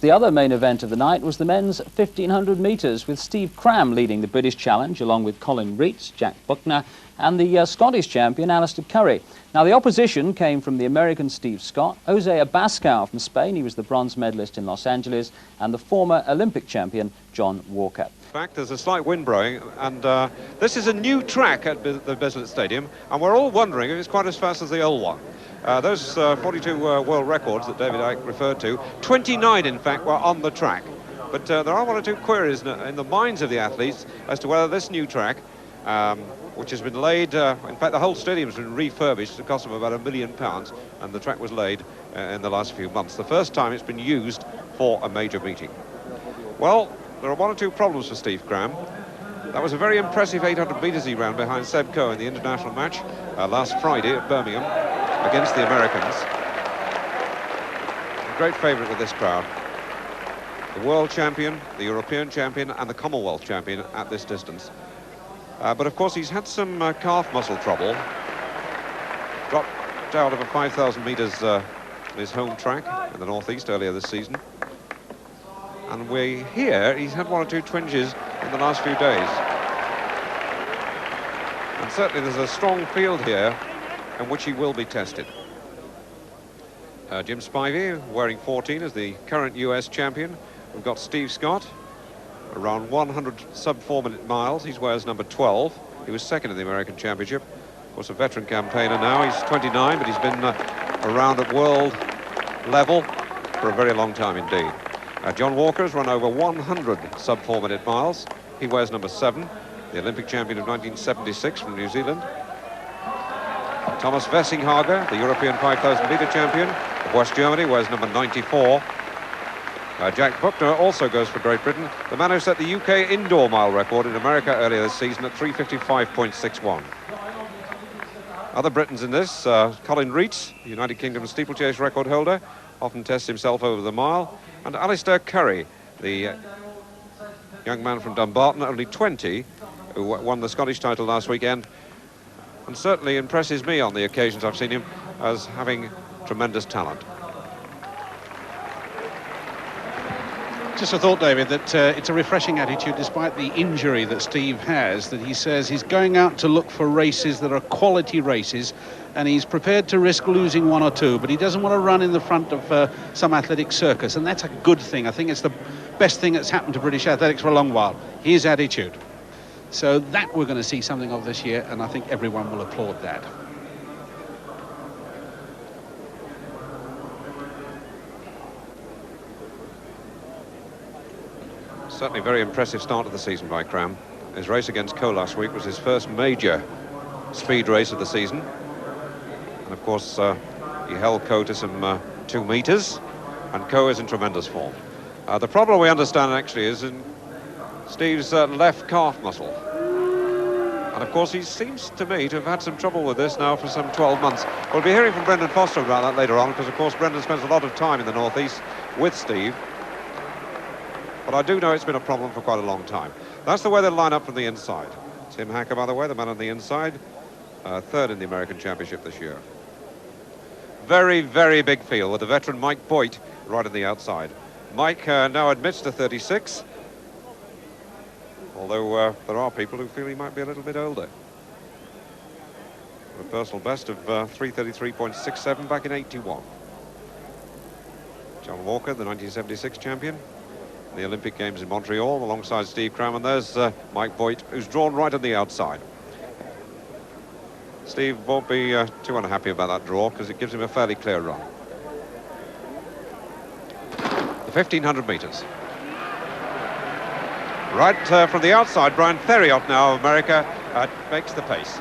The other main event of the night was the men's 1500 metres, with Steve Cram leading the British challenge, along with Colin Reitz, Jack Buckner and the Scottish champion Alistair Curry. Now, the opposition came from the American Steve Scott, Jose Abascal from Spain, he was the bronze medalist in Los Angeles, and the former Olympic champion John Walker. In fact, there's a slight wind blowing, and this is a new track at the Bislett Stadium, and we're all wondering if it's quite as fast as the old one. Those 42 world records that David Icke referred to, 29 in fact were on the track. But there are one or two queries in the minds of the athletes as to whether this new track, which has been laid, in fact the whole stadium's been refurbished at a cost of about £1 million, and the track was laid in the last few months. The first time it's been used for a major meeting. Well, there are one or two problems for Steve Cram. That was a very impressive 800 metres he ran behind Seb Coe in the international match last Friday at Birmingham against the Americans. A great favourite with this crowd. The world champion, the European champion and the Commonwealth champion at this distance. But of course he's had some calf muscle trouble. Dropped out of a 5,000 metres in his home track in the northeast earlier this season. And we hear he's had one or two twinges in the last few days. And certainly there's a strong field here in which he will be tested. Jim Spivey, wearing 14, is the current US champion. We've got Steve Scott, around 100 sub-4 minute miles. He wears number 12. He was second in the American Championship. Of course, a veteran campaigner now. He's 29, but he's been around at world level for a very long time indeed. John Walker has run over 100 sub-4 minute miles. He wears number 7, the Olympic champion of 1976 from New Zealand. Thomas Wessinghager, the European 5,000 metre champion of West Germany, wears number 94. Jack Buckner also goes for Great Britain, the man who set the UK indoor mile record in America earlier this season at 3:55.61. Other Britons in this, Colin Reitz, the United Kingdom steeplechase record holder, often tests himself over the mile, and Alistair Curry, the young man from Dumbarton, only 20, who won the Scottish title last weekend, and certainly impresses me on the occasions I've seen him as having tremendous talent. Just a thought, David, that it's a refreshing attitude despite the injury that Steve has, that he says he's going out to look for races that are quality races, and he's prepared to risk losing one or two, but he doesn't want to run in the front of some athletic circus, and that's a good thing. I think it's the best thing that's happened to British athletics for a long while, his attitude. So that we're going to see something of this year, and I think everyone will applaud that. Certainly very impressive start to the season by Cram. His race against Coe last week was his first major speed race of the season. And of course, he held Coe to some 2 metres, and Coe is in tremendous form. The problem we understand actually is in Steve's left calf muscle. And of course, he seems to me to have had some trouble with this now for some 12 months. We'll be hearing from Brendan Foster about that later on, because of course Brendan spends a lot of time in the northeast with Steve. But I do know it's been a problem for quite a long time. That's the way they'll line up from the inside. Tim Hacker, by the way, the man on the inside, third in the American Championship this year. Very, very big field with the veteran Mike Boyd right on the outside. Mike now admits to 36, although there are people who feel he might be a little bit older. A personal best of 3:33.67 back in 81. John Walker, the 1976 champion, the Olympic Games in Montreal alongside Steve Cram, and there's Mike Boyd, who's drawn right on the outside. Steve won't be too unhappy about that draw, because it gives him a fairly clear run. The 1500 metres. Right from the outside, Brian Theriot now of America makes the pace.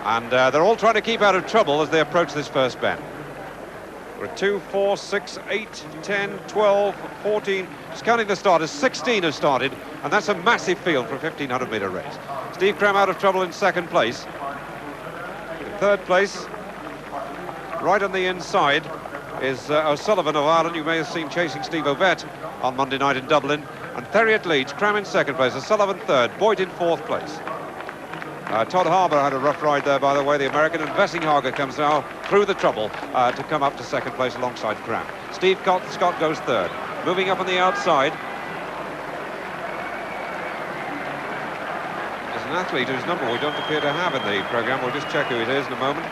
And they're all trying to keep out of trouble as they approach this first bend. We're at 2, 4, 6, 8, 10, 12, 14. Just counting the starters, 16 have started, and that's a massive field for a 1500 metre race. Steve Cram out of trouble in second place. In third place, right on the inside, is O'Sullivan of Ireland. You may have seen chasing Steve Ovett on Monday night in Dublin. And Theriot leads, Cram in second place, O'Sullivan third, Boyd in fourth place. Todd Harbour had a rough ride there, by the way, the American, and Wessinghager comes now through the trouble to come up to second place alongside Cram. Steve Scott goes third. moving up on the outside. There's an athlete whose number we don't appear to have in the programme. We'll just check who it is in a moment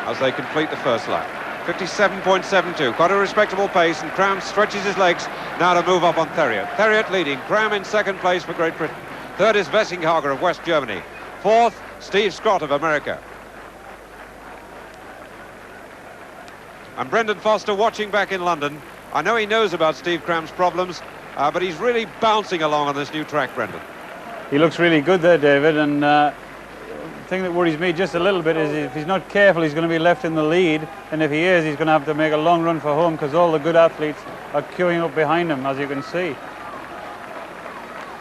as they complete the first lap. 57.72, quite a respectable pace, and Cram stretches his legs now to move up on Theriot. Theriot leading, Cram in second place for Great Britain. Third is Wessinghager of West Germany. Fourth, Steve Scott of America. And Brendan Foster watching back in London. I know he knows about Steve Cram's problems, but he's really bouncing along on this new track, Brendan. He looks really good there, David, and the thing that worries me just a little bit is if he's not careful, he's going to be left in the lead, and if he is, he's going to have to make a long run for home because all the good athletes are queuing up behind him, as you can see.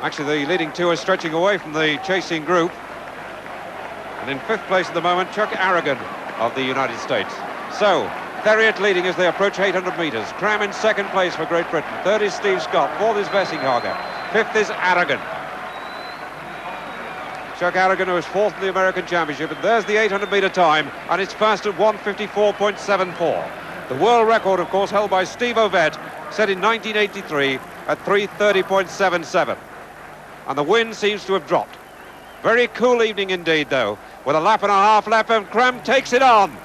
Actually, the leading two are stretching away from the chasing group. And in fifth place at the moment, Chuck Aragon of the United States. So, Theriot leading as they approach 800 metres. Cram in second place for Great Britain. Third is Steve Scott. Fourth is Wessinghager. Fifth is Aragon. Chuck Aragon, who is fourth in the American Championship, and there's the 800-metre time, and it's fast at 1:54.74. The world record, of course, held by Steve Ovett, set in 1983 at 3:30.77. And the wind seems to have dropped. Very cool evening indeed, though, with a lap and a half left, and Cram takes it on.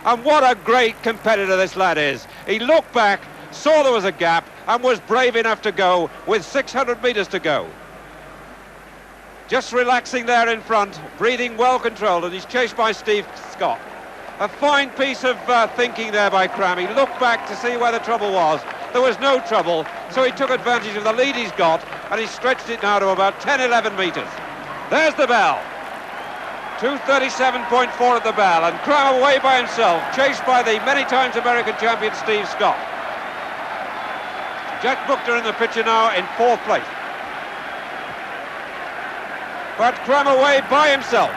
And what a great competitor this lad is. He looked back, saw there was a gap, and was brave enough to go with 600 metres to go. Just relaxing there in front, breathing well controlled, and he's chased by Steve Scott. A fine piece of thinking there by Cram. He looked back to see where the trouble was. There was no trouble, so he took advantage of the lead he's got, and he stretched it now to about 10-11 metres. There's the bell. 2:37.4 at the bell, and Cram away by himself, chased by the many times American champion Steve Scott. Jack Buckner in the picture now in fourth place. But Cram away by himself.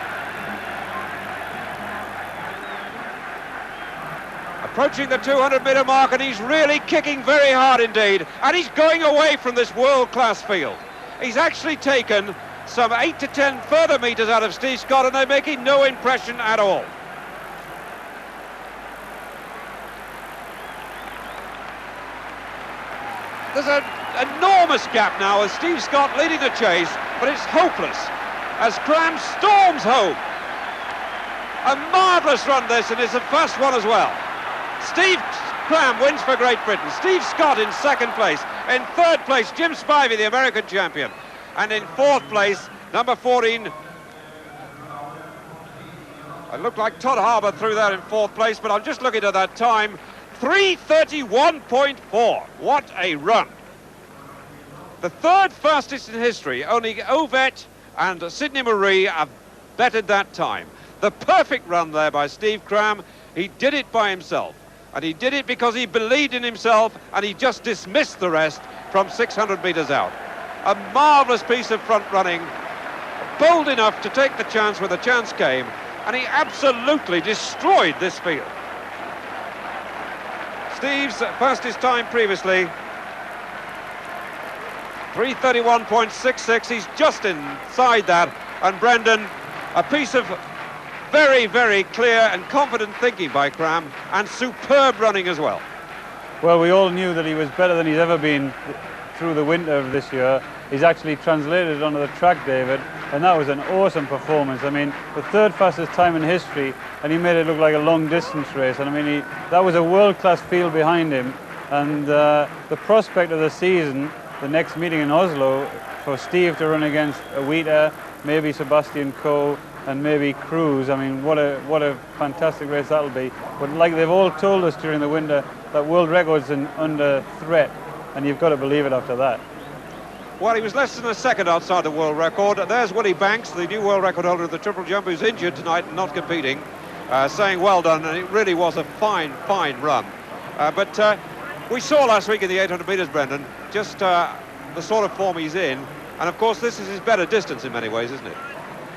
Approaching the 200-metre mark, and he's really kicking very hard indeed, and he's going away from this world-class field. He's actually taken some 8 to 10 further metres out of Steve Scott, and they're making no impression at all. There's an enormous gap now with Steve Scott leading the chase, but it's hopeless as Cram storms home. A marvellous run this, and it's a fast one as well. Steve Cram wins for Great Britain. Steve Scott in second place. In third place, Jim Spivey, the American champion. And in fourth place, number 14. It looked like Todd Harbour threw that in fourth place, but I'm just looking at that time. 3:31.4. What a run. The third fastest in history. Only Ovett and Sidney Marie have bettered that time. The perfect run there by Steve Cram. He did it by himself. And he did it because he believed in himself, and he just dismissed the rest from 600 metres out. A marvellous piece of front running, bold enough to take the chance when the chance came, and he absolutely destroyed this field. Steve's fastest time previously, 3:31.66, he's just inside that, and Brendan, a piece of very, very clear and confident thinking by Cram, and superb running as well. Well, we all knew that he was better than he's ever been through the winter of this year. He's actually translated it onto the track, David, and that was an awesome performance. I mean, the third fastest time in history, and he made it look like a long distance race. And I mean, that was a world-class field behind him, and the prospect of the season, the next meeting in Oslo, for Steve to run against Awita, maybe Sebastian Coe, and maybe Cruz. I mean, what a fantastic race that'll be. But like they've all told us during the winter, that world record's under threat, and you've got to believe it after that. Well, he was less than a second outside the world record. There's Willie Banks, the new world record holder of the triple jump, who's injured tonight and not competing, saying well done, and it really was a fine, fine run. But we saw last week in the 800 metres, Brendan, just the sort of form he's in, and of course this is his better distance in many ways, isn't it?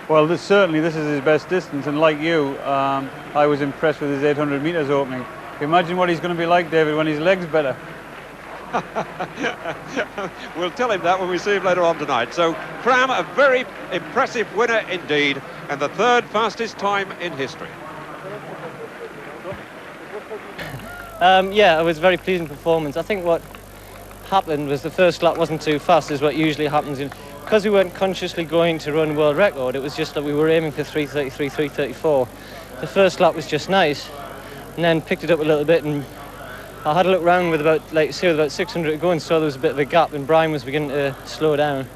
Well, certainly this is his best distance, and like you, I was impressed with his 800 metres opening. Imagine what he's going to be like, David, when his leg's better. We'll tell him that when we see him later on tonight. So Cram, a very impressive winner indeed, and the third fastest time in history. Yeah, it was a very pleasing performance. I think what happened was the first lap wasn't too fast, is what usually happens. Because we weren't consciously going to run world record, it was just that we were aiming for 3:33, 3:34. The first lap was just nice, and then picked it up a little bit, and I had a look round with about, like you say, with about 600 to go, and saw there was a bit of a gap, and Brian was beginning to slow down.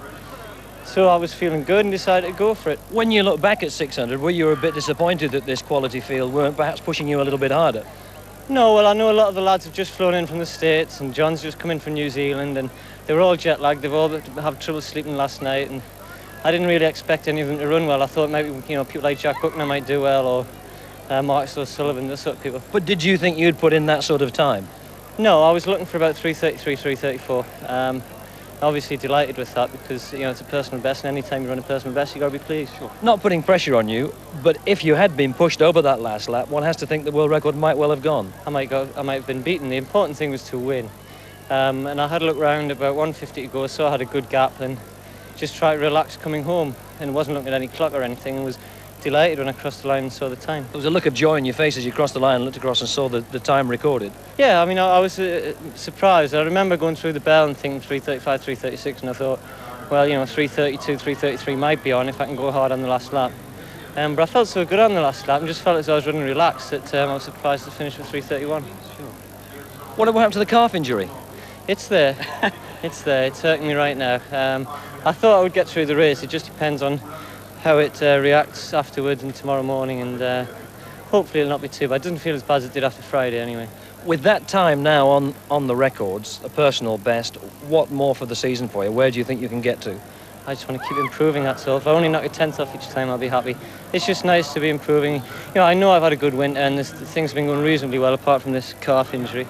So I was feeling good and decided to go for it. When you look back at 600, were you a bit disappointed that this quality field weren't perhaps pushing you a little bit harder? No, well, I know a lot of the lads have just flown in from the States, and John's just come in from New Zealand, and they were all jet lagged. They've all had trouble sleeping last night, and I didn't really expect any of them to run well. I thought maybe, you know, people like Jack Buckner might do well, or Mark Sullivan, those sort of people. But did you think you'd put in that sort of time? No, I was looking for about 3:33, 3:34. Obviously delighted with that, because, you know, it's a personal best, and any time you run a personal best, you've got to be pleased. Sure. Not putting pressure on you, but if you had been pushed over that last lap, one has to think the world record might well have gone. I might have been beaten. The important thing was to win. And I had a look round, about 150 to go, so I had a good gap, and just tried to relax coming home, and wasn't looking at any clock or anything, and was delighted when I crossed the line and saw the time. There was a look of joy in your face as you crossed the line and looked across and saw the time recorded. Yeah, I mean, I was surprised. I remember going through the bell and thinking 3:35, 3:36, and I thought, well, you know, 3:32, 3:33 might be on if I can go hard on the last lap. But I felt so good on the last lap, and just felt as though I was running relaxed, that I was surprised to finish with 3:31. Sure. What happened to the calf injury? It's there. It's there. It's hurting me right now. I thought I would get through the race. It just depends on how it reacts afterwards and tomorrow morning, and hopefully it'll not be too bad. It doesn't feel as bad as it did after Friday anyway. With that time now on the records, a personal best, what more for the season for you? Where do you think you can get to? I just want to keep improving, that's all. If I only knock a tenth off each time, I'll be happy. It's just nice to be improving. You know, I know I've had a good winter, and things have been going reasonably well apart from this calf injury.